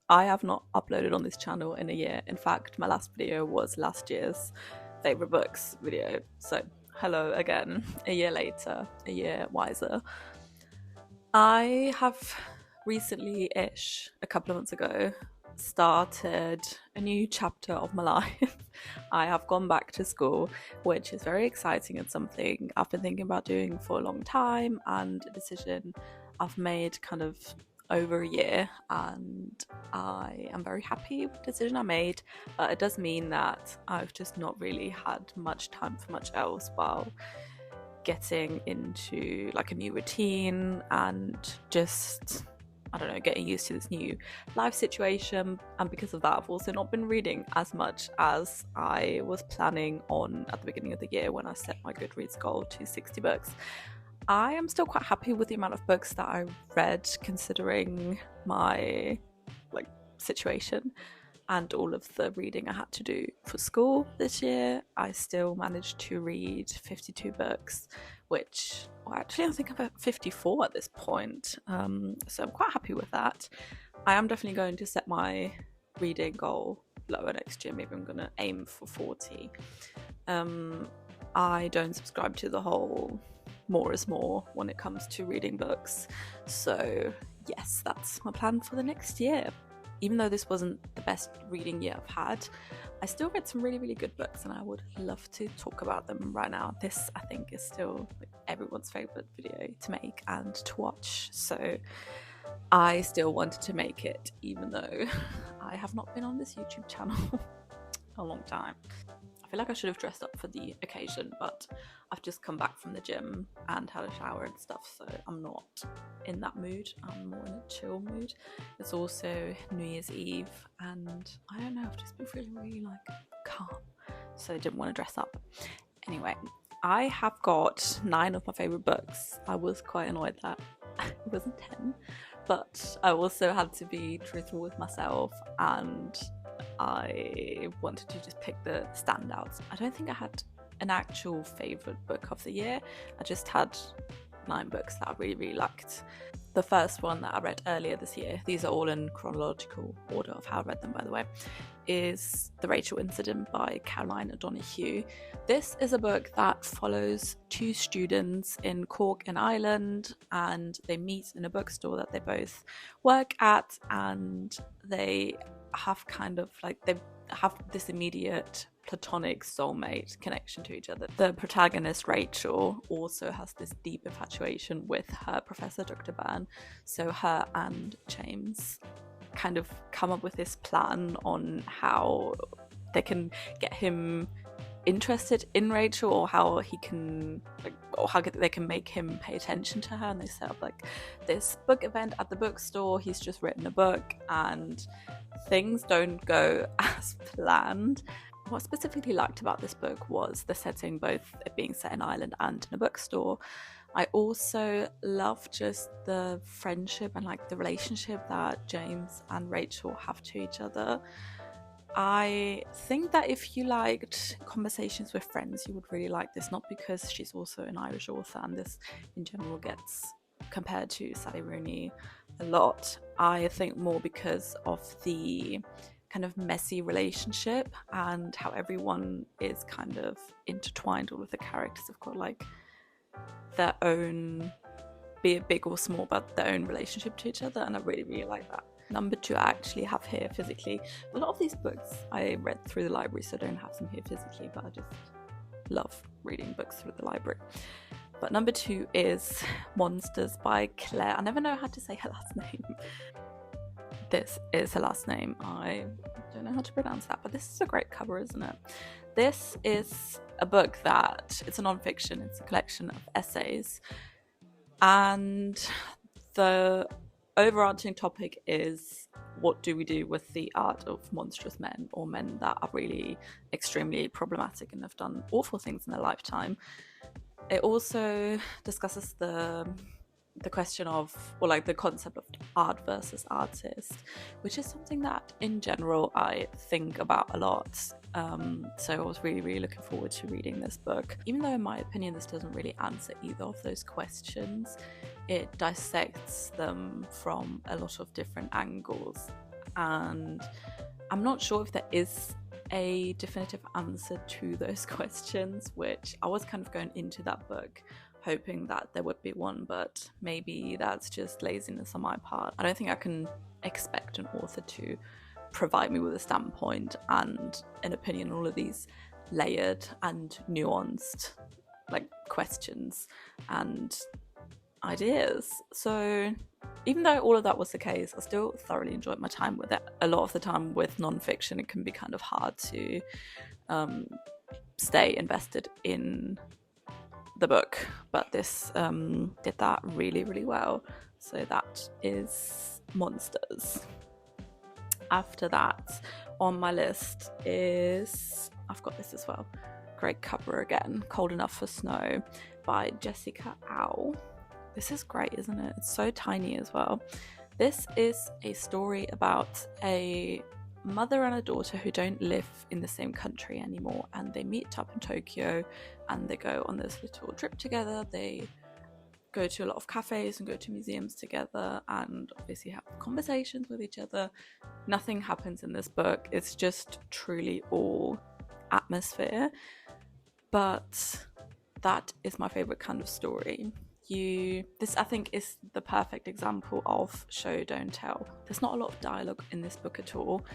I have not uploaded on this channel in a year. In fact, my last video was last year's favourite books video. So hello again, a year later, a year wiser. I have recently-ish, a couple of months ago, started a new chapter of my life. I have gone back to school, which is very exciting and something I've been thinking about doing for a long time, and a decision I've made kind of over a year, and I am very happy with the decision I made. But it does mean that I've just not really had much time for much else while getting into like a new routine and just, I don't know, getting used to this new life situation. And because of that, I've also not been reading as much as I was planning on at the beginning of the year when I set my Goodreads goal to 60 books. I am still quite happy with the amount of books that I read, considering my situation and all of the reading I had to do for school this year. I still managed to read 52 books, which, well, actually I think I'm at 54 at this point, so I'm quite happy with that. I am definitely going to set my reading goal lower next year. Maybe I'm going to aim for 40. I don't subscribe to the whole more is more when it comes to reading books, so yes, that's my plan for the next year. Even though this wasn't the best reading year I've had, I still read some really, really good books, and I would love to talk about them right now. This, I think, is still everyone's favourite video to make and to watch, so I still wanted to make it, even though I have not been on this YouTube channel a long time. I feel like I should have dressed up for the occasion, but I've just come back from the gym and had a shower and stuff, so I'm not in that mood. I'm more in a chill mood. It's also New Year's Eve, and I don't know, I've just been feeling really calm, so I didn't want to dress up. Anyway, I have got 9 of my favourite books. I was quite annoyed that it wasn't 10, but I also had to be truthful with myself, and I wanted to just pick the standouts. I don't think I had an actual favourite book of the year. I just had 9 books that I really, really liked. The first one that I read earlier this year, these are all in chronological order of how I read them, by the way, is The Rachel Incident by Caroline O'Donoghue. This is a book that follows 2 students in Cork in Ireland, and they meet in a bookstore that they both work at, and they have kind of they have this immediate platonic soulmate connection to each other. The protagonist Rachel also has this deep infatuation with her professor, Dr. Byrne, so her and James kind of come up with this plan on how they can get him interested in Rachel, or how he can or how they can make him pay attention to her. And they set up this book event at the bookstore. He's just written a book and things don't go as planned. What I specifically liked about this book was the setting, both it being set in Ireland and in a bookstore. I also love just the friendship and the relationship that James and Rachel have to each other. I think that if you liked conversations with friends, you would really like this, not because she's also an Irish author and this in general gets compared to Sally Rooney a lot. I think more because of the kind of messy relationship and how everyone is kind of intertwined. All of the characters have got their own, be it big or small, but their own relationship to each other, and I really, really like that. Number 2 I actually have here physically. A lot of these books I read through the library, so I don't have them here physically, but I just love reading books through the library. But number 2 is Monsters by Claire. I never know how to say her last name. This is her last name. I don't know how to pronounce that, but this is a great cover, isn't it? This is a book that, it's a non-fiction, it's a collection of essays, and the overarching topic is, what do we do with the art of monstrous men, or men that are really extremely problematic and have done awful things in their lifetime. It also discusses the question of, or the concept of art versus artist, which is something that in general I think about a lot. So I was really, really looking forward to reading this book. Even though in my opinion this doesn't really answer either of those questions, it dissects them from a lot of different angles, and I'm not sure if there is a definitive answer to those questions, which I was kind of going into that book hoping that there would be one, but maybe that's just laziness on my part. I don't think I can expect an author to provide me with a standpoint and an opinion on all of these layered and nuanced questions and ideas. So even though all of that was the case, I still thoroughly enjoyed my time with it. A lot of the time with non-fiction, it can be kind of hard to stay invested in the book, but this did that really, really well. So that is Monsters. After that on my list is, I've got this as well, great cover again, Cold Enough for Snow by Jessica Au. This is great, isn't it? It's so tiny as well. This is a story about a mother and a daughter who don't live in the same country anymore, and they meet up in Tokyo and they go on this little trip together. They go to a lot of cafes and go to museums together and obviously have conversations with each other. Nothing happens in this book. It's just truly all atmosphere, but that is my favorite kind of story. This I think is the perfect example of show don't tell. There's not a lot of dialogue in this book at all,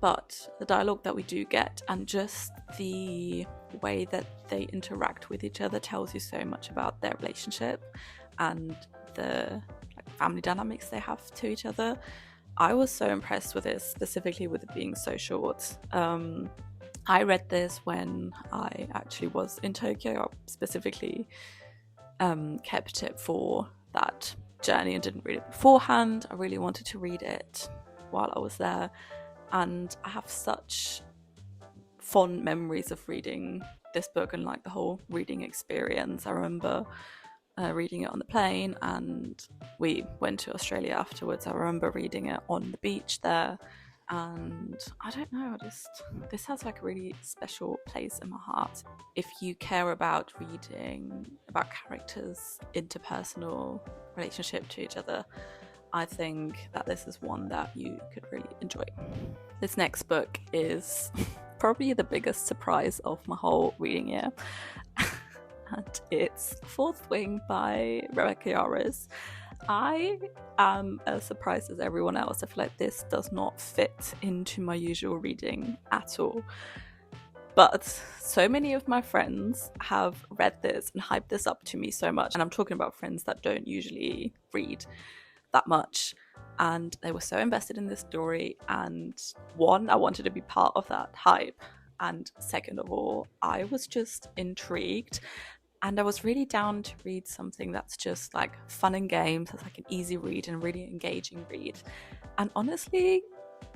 but the dialogue that we do get and just the way that they interact with each other tells you so much about their relationship and the family dynamics they have to each other. I was so impressed with this, specifically with it being so short. I read this when I actually was in Tokyo. I specifically kept it for that journey and didn't read it beforehand. I really wanted to read it while I was there, and I have such fond memories of reading this book and the whole reading experience. I remember reading it on the plane, and we went to Australia afterwards. I remember reading it on the beach there, and I don't know, this has a really special place in my heart. If you care about reading about characters' interpersonal relationship to each other, I think that this is one that you could really enjoy. This next book is probably the biggest surprise of my whole reading year, and it's Fourth Wing by Rebecca Yarros. I am as surprised as everyone else. I feel like this does not fit into my usual reading at all. But so many of my friends have read this and hyped this up to me so much. And I'm talking about friends that don't usually read that much. And they were so invested in this story. And one, I wanted to be part of that hype. And second of all, I was just intrigued. And I was really down to read something that's just fun and games, that's an easy read and really engaging read. And honestly,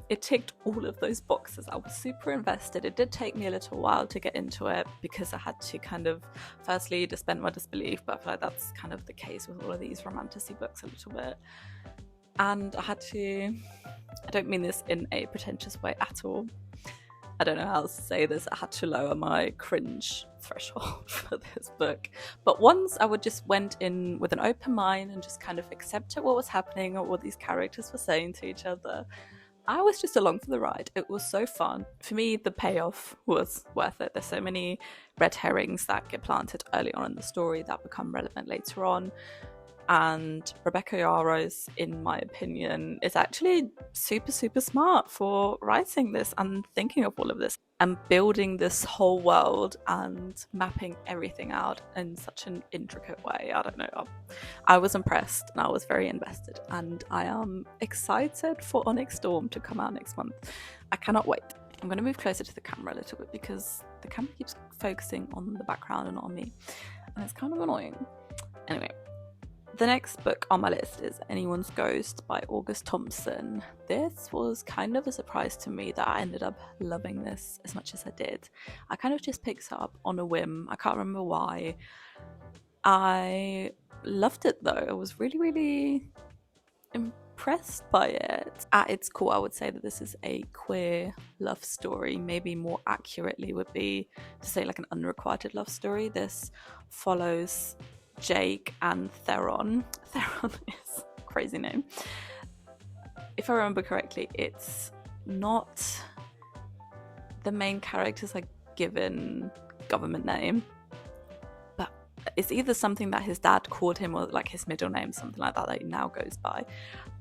it ticked all of those boxes. I was super invested. It did take me a little while to get into it because I had to kind of firstly suspend my disbelief, but I feel like that's kind of the case with all of these romantasy books a little bit. And I don't mean this in a pretentious way at all. I don't know how to say this. I had to lower my cringe threshold for this book. But once I just went in with an open mind and just kind of accepted what was happening or what these characters were saying to each other, I was just along for the ride. It was so fun. For me, the payoff was worth it. There's so many red herrings that get planted early on in the story that become relevant later on. And Rebecca Yarros, in my opinion, is actually super, super smart for writing this and thinking of all of this and building this whole world and mapping everything out in such an intricate way. I don't know. I was impressed and I was very invested, and I am excited for Onyx Storm to come out next month. I cannot wait. I'm going to move closer to the camera a little bit because the camera keeps focusing on the background and not on me, and it's kind of annoying. Anyway. The next book on my list is Anyone's Ghost by August Thompson. This was kind of a surprise to me that I ended up loving this as much as I did. I kind of just picked it up on a whim. I can't remember why. I loved it though. I was really, really impressed by it. At its core, I would say that this is a queer love story. Maybe more accurately would be to say an unrequited love story. This follows Jake and Theron. Theron is a crazy name. if I remember correctly, it's not the main character's like given government name, but it's either something that his dad called him or like his middle name, something like that he now goes by.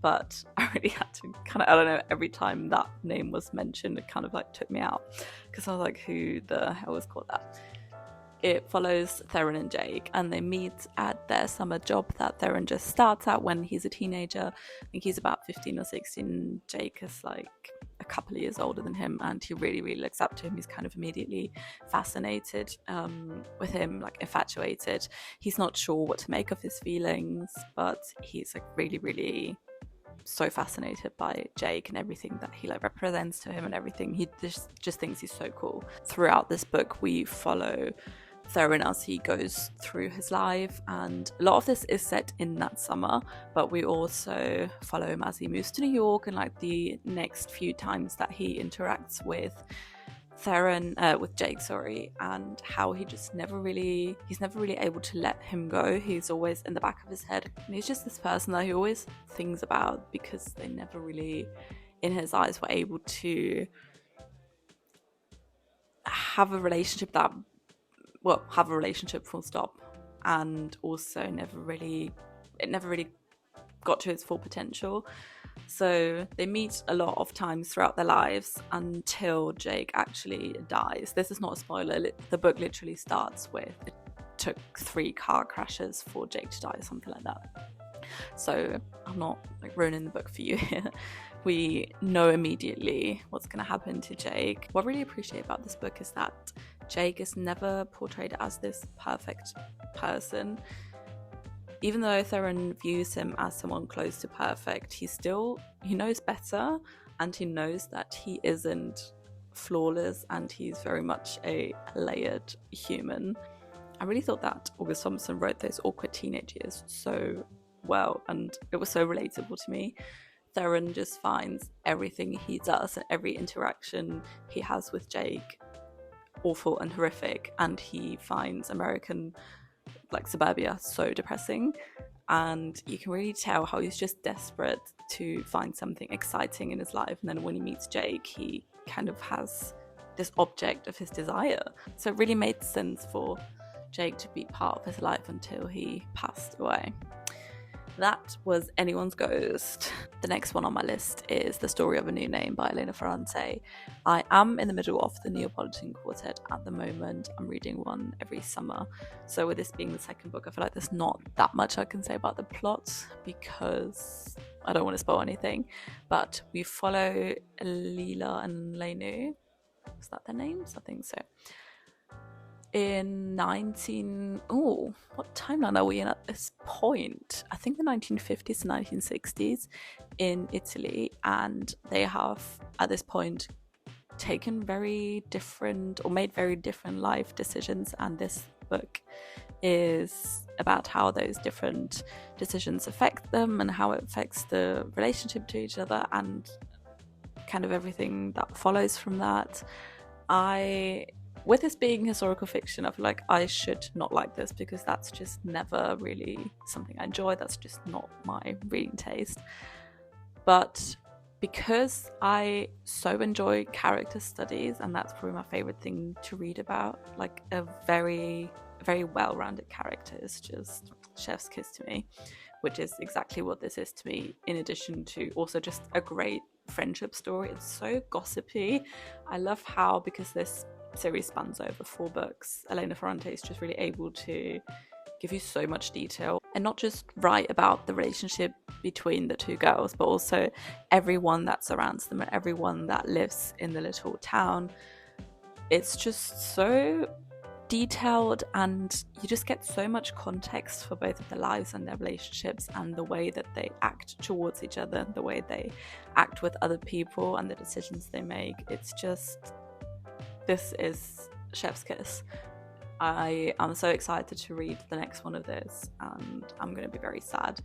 But I really had to kind of, I don't know, every time that name was mentioned, it kind of like took me out, because I was like, who the hell was called that? It follows Theron and Jake, and they meet at their summer job that Theron just starts at when he's a teenager. I think he's about 15 or 16. Jake is like a couple of years older than him, and he really, really looks up to him. He's kind of immediately fascinated with him, like infatuated. He's not sure what to make of his feelings, but he's like really, really so fascinated by Jake and everything that he like represents to him and everything. He just thinks he's so cool. Throughout this book, we follow Theron as he goes through his life, and a lot of this is set in that summer, but we also follow him as he moves to New York and like the next few times that he interacts with Jake, and how he's never really able to let him go. He's always in the back of his head, and he's just this person that he always thinks about, because they never really, in his eyes, were able to have a relationship full stop, and also it never really got to its full potential. So they meet a lot of times throughout their lives until Jake actually dies. This is not a spoiler. The book literally starts with, it took 3 car crashes for Jake to die, or something like that. So I'm not like ruining the book for you here. We know immediately what's going to happen to Jake. What I really appreciate about this book is that Jake is never portrayed as this perfect person. Even though Theron views him as someone close to perfect, he knows better, and he knows that he isn't flawless, and he's very much a layered human. I really thought that August Thompson wrote those awkward teenage years so well, and it was so relatable to me. Theron just finds everything he does and every interaction he has with Jake awful and horrific, and he finds American like suburbia so depressing, and you can really tell how he's just desperate to find something exciting in his life. And then when he meets Jake, he kind of has this object of his desire. So it really made sense for Jake to be part of his life until he passed away. That was Anyone's Ghost. The next one on my list is The Story of a New Name by Elena Ferrante. I am in the middle of the Neapolitan Quartet at the moment. I'm reading one every summer. So with this being the second book, I feel like there's not that much I can say about the plot, because I don't want to spoil anything. But we follow Sheila and Elena. Is that their names? I think so. In what timeline are we in at this point? I think the 1950s and 1960s in Italy, and they have at this point taken very different or made very different life decisions, and this book is about how those different decisions affect them and how it affects the relationship to each other and kind of everything that follows from that. With this being historical fiction, I feel like I should not like this, because that's just never really something I enjoy. That's just not my reading taste. But because I so enjoy character studies, and that's probably my favorite thing to read about, like a very, very well-rounded character is just chef's kiss to me, which is exactly what this is to me, in addition to also just a great friendship story. It's so gossipy. I love how, because this series spans over 4 books, Elena Ferrante is just really able to give you so much detail, and not just write about the relationship between the 2 girls, but also everyone that surrounds them and everyone that lives in the little town. It's just so detailed, and you just get so much context for both of their lives and their relationships, and the way that they act towards each other, the way they act with other people, and the decisions they make. It's just, this is chef's kiss. I am so excited to read the next one of this, and I'm going to be very sad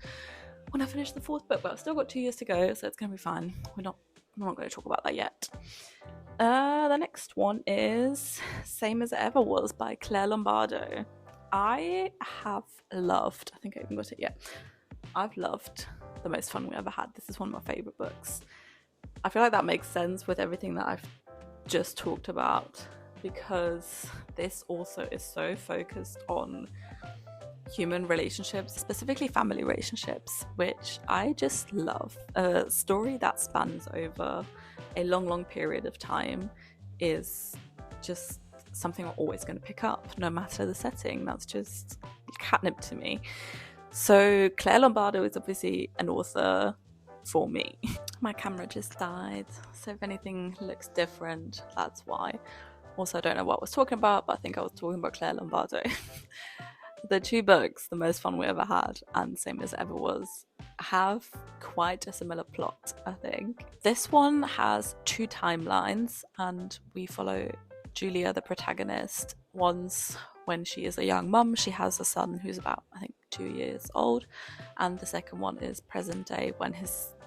when I finish the 4th book, but I've still got 2 years to go, so it's going to be fine. I'm not going to talk about that yet. The next one is Same as It Ever Was by Claire Lombardo. I have loved, I think I even got it yet. I've loved the most fun we ever had. This is one of my favorite books. I feel like that makes sense with everything that I've just talked about, because this also is so focused on human relationships, specifically family relationships, which I just love. A story that spans over a long period of time is just something I'm always going to pick up, no matter the setting. That's just catnip to me. So Claire Lombardo is obviously an author for me. My camera just died, so if anything looks different, that's why. Also, I don't know what I was talking about, but I think I was talking about Claire Lombardo. The two books, The Most Fun We Ever Had and Same as Ever Was, have quite a similar plot, I think. This one has two timelines, and we follow Julia, the protagonist. Once, when she is a young mum, she has a son who's about, I think, 2 years old, and the second one is present day, when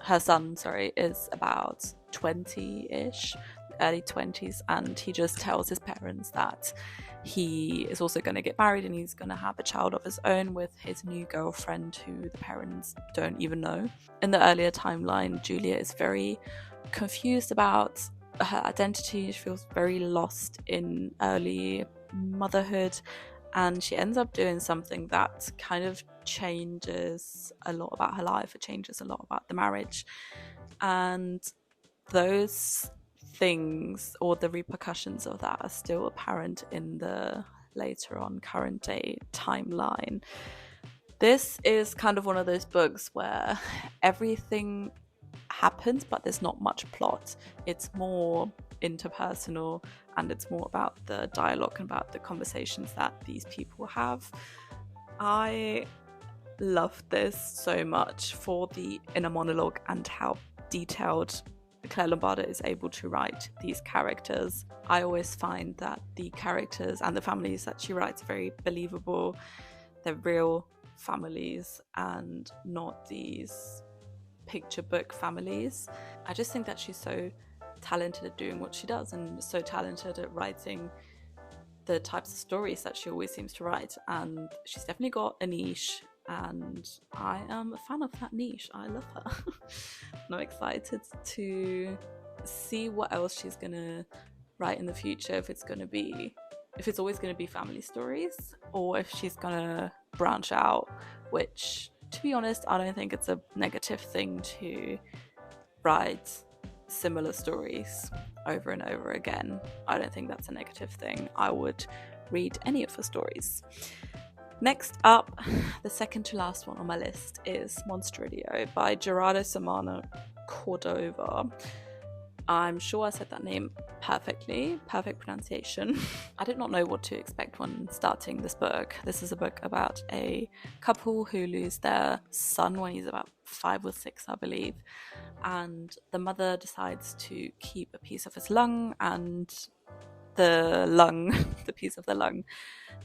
her son is about 20-ish, early 20s, and he just tells his parents that he is also going to get married and he's going to have a child of his own with his new girlfriend, who the parents don't even know. In the earlier timeline, Julia is very confused about her identity. She feels very lost in early motherhood, and she ends up doing something that kind of changes a lot about her life. It changes a lot about the marriage, and those things, or the repercussions of that, are still apparent in the later on current day timeline. This is kind of one of those books where everything happens but there's not much plot. It's more interpersonal, and it's more about the dialogue and about the conversations that these people have. I loved this so much for the inner monologue and how detailed Claire Lombardo is able to write these characters. I always find that the characters and the families that she writes are very believable. They're real families and not these picture book families. I just think that she's so talented at doing what she does, and so talented at writing the types of stories that she always seems to write, and she's definitely got a niche, and I am a fan of that niche. I love her. I'm excited to see what else she's gonna write in the future, if it's always gonna be family stories, or if she's gonna branch out, which, to be honest, I don't think it's a negative thing to write similar stories over and over again. I don't think that's a negative thing. I would read any of her stories. Next up, the second to last one on my list is Monstrilio by Gerardo Samano, Cordova. I'm sure I said that name perfectly, perfect pronunciation. I did not know what to expect when starting this book. This is a book about a couple who lose their son when he's about 5 or 6, I believe, and the mother decides to keep a piece of his lung, and the piece of the lung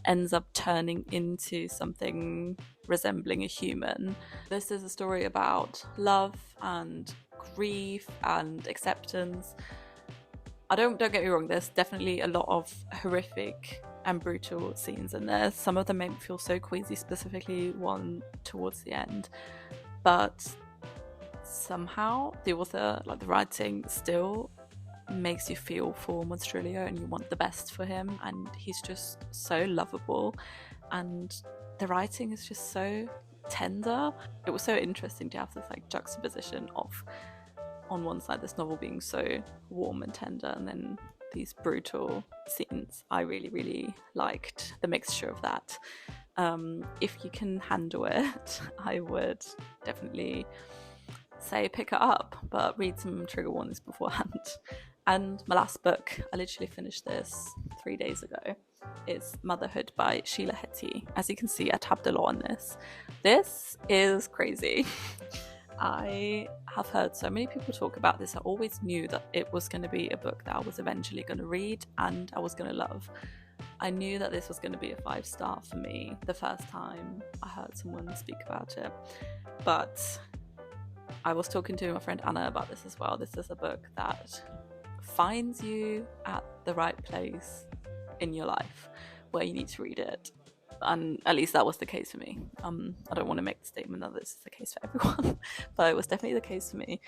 ends up turning into something resembling a human. This is a story about love and grief and acceptance. Don't get me wrong, there's definitely a lot of horrific and brutal scenes in there. Some of them made me feel so queasy, specifically one towards the end, but somehow the author, like the writing, still makes you feel for Monstrilio and you want the best for him, and he's just so lovable, and the writing is just so tender. It was so interesting to have this like juxtaposition of, on one side, this novel being so warm and tender, and then these brutal scenes. I really liked the mixture of that. If you can handle it, I would definitely say pick it up, but read some trigger warnings beforehand. And my last book, I literally finished this 3 days ago, is Motherhood by Sheila Heti. As you can see, I tabbed a lot on this. This is crazy. I have heard so many people talk about this. I always knew that it was going to be a book that I was eventually going to read and I was going to love. I knew that this was going to be a 5-star for me the first time I heard someone speak about it. But I was talking to my friend Anna about this as well. This is a book that finds you at the right place in your life where you need to read it. and at least that was the case for me. I don't want to make the statement that this is the case for everyone, but it was definitely the case for me.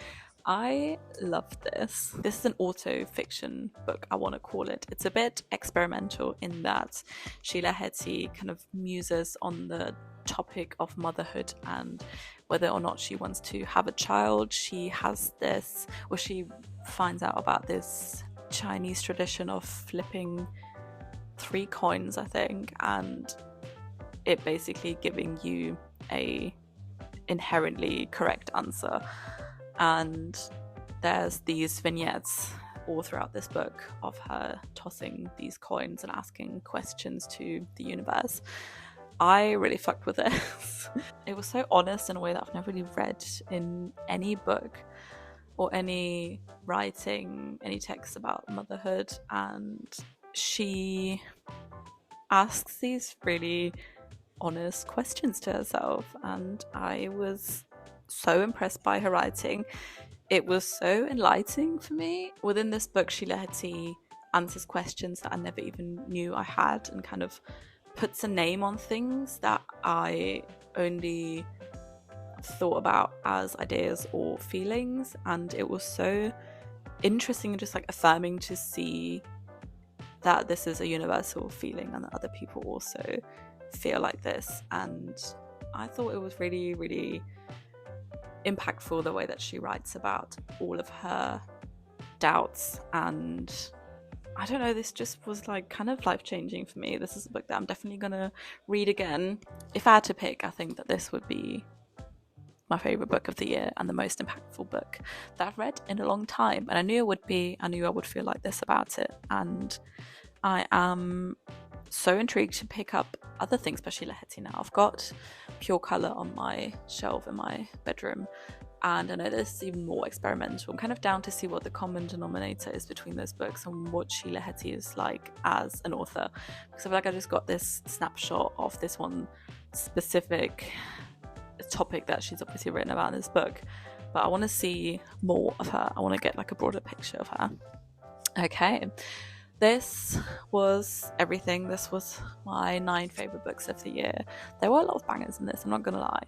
I love this. This is an auto-fiction book, I want to call it. It's a bit experimental in that Sheila Heti kind of muses on the topic of motherhood and whether or not she wants to have a child. She has this, or she finds out about this Chinese tradition of flipping 3 coins, I think, and it basically giving you a inherently correct answer. And there's these vignettes all throughout this book of her tossing these coins and asking questions to the universe. I really fucked with this. It was so honest in a way that I've never really read in any book or any writing, any text about motherhood. And she asks these really honest questions to herself, and I was so impressed by her writing. It was so enlightening for me. Within this book, Sheila Heti answers questions that I never even knew I had and kind of puts a name on things that I only thought about as ideas or feelings, and it was so interesting and just like affirming to see that this is a universal feeling and that other people also feel like this. And I thought it was really, really impactful the way that she writes about all of her doubts, and I don't know, this just was like kind of life-changing for me. This is a book that I'm definitely gonna read again. If I had to pick, I think that this would be my favorite book of the year and the most impactful book that I've read in a long time, and I knew it would be. I knew I would feel like this about it, and I am so intrigued to pick up other things by Sheila Heti now. I've got Pure Colour on my shelf in my bedroom, and I know this is even more experimental. I'm kind of down to see what the common denominator is between those books and what Sheila Heti is like as an author, because I feel like I just got this snapshot of this one specific topic that she's obviously written about in this book, but I want to see more of her. I want to get like a broader picture of her. Okay, this was everything. This was my 9 favorite books of the year. There were a lot of bangers in this, I'm not gonna lie.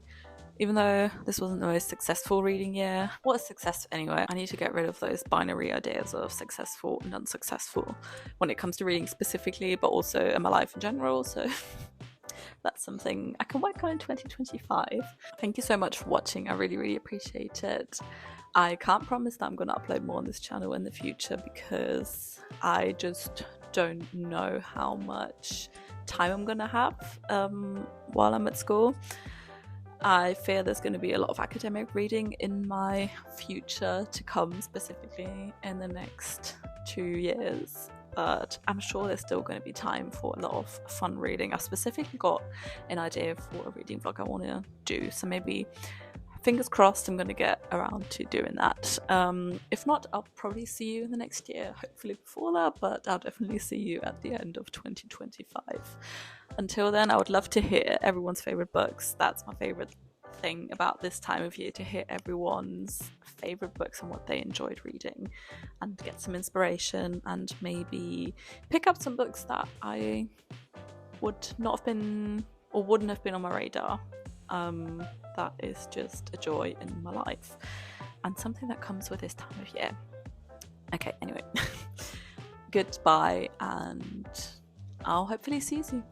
Even though this wasn't the most successful reading year. What is success anyway? I need to get rid of those binary ideas of successful and unsuccessful when it comes to reading specifically, but also in my life in general. So that's something I can work on in 2025. Thank you so much for watching. I really, really appreciate it. I can't promise that I'm going to upload more on this channel in the future because I just don't know how much time I'm going to have while I'm at school. I fear there's going to be a lot of academic reading in my future to come, specifically in the next 2 years. But I'm sure there's still going to be time for a lot of fun reading. I've specifically got an idea for a reading vlog I want to do, so maybe fingers crossed I'm going to get around to doing that. If not, I'll probably see you in the next year, hopefully before that, but I'll definitely see you at the end of 2025. Until then, I would love to hear everyone's favourite books. That's my favourite thing about this time of year, to hear everyone's favourite books and what they enjoyed reading, and get some inspiration and maybe pick up some books that I would not have been or wouldn't have been on my radar. That is just a joy in my life and something that comes with this time of year. Okay, anyway, goodbye, and I'll hopefully see you soon.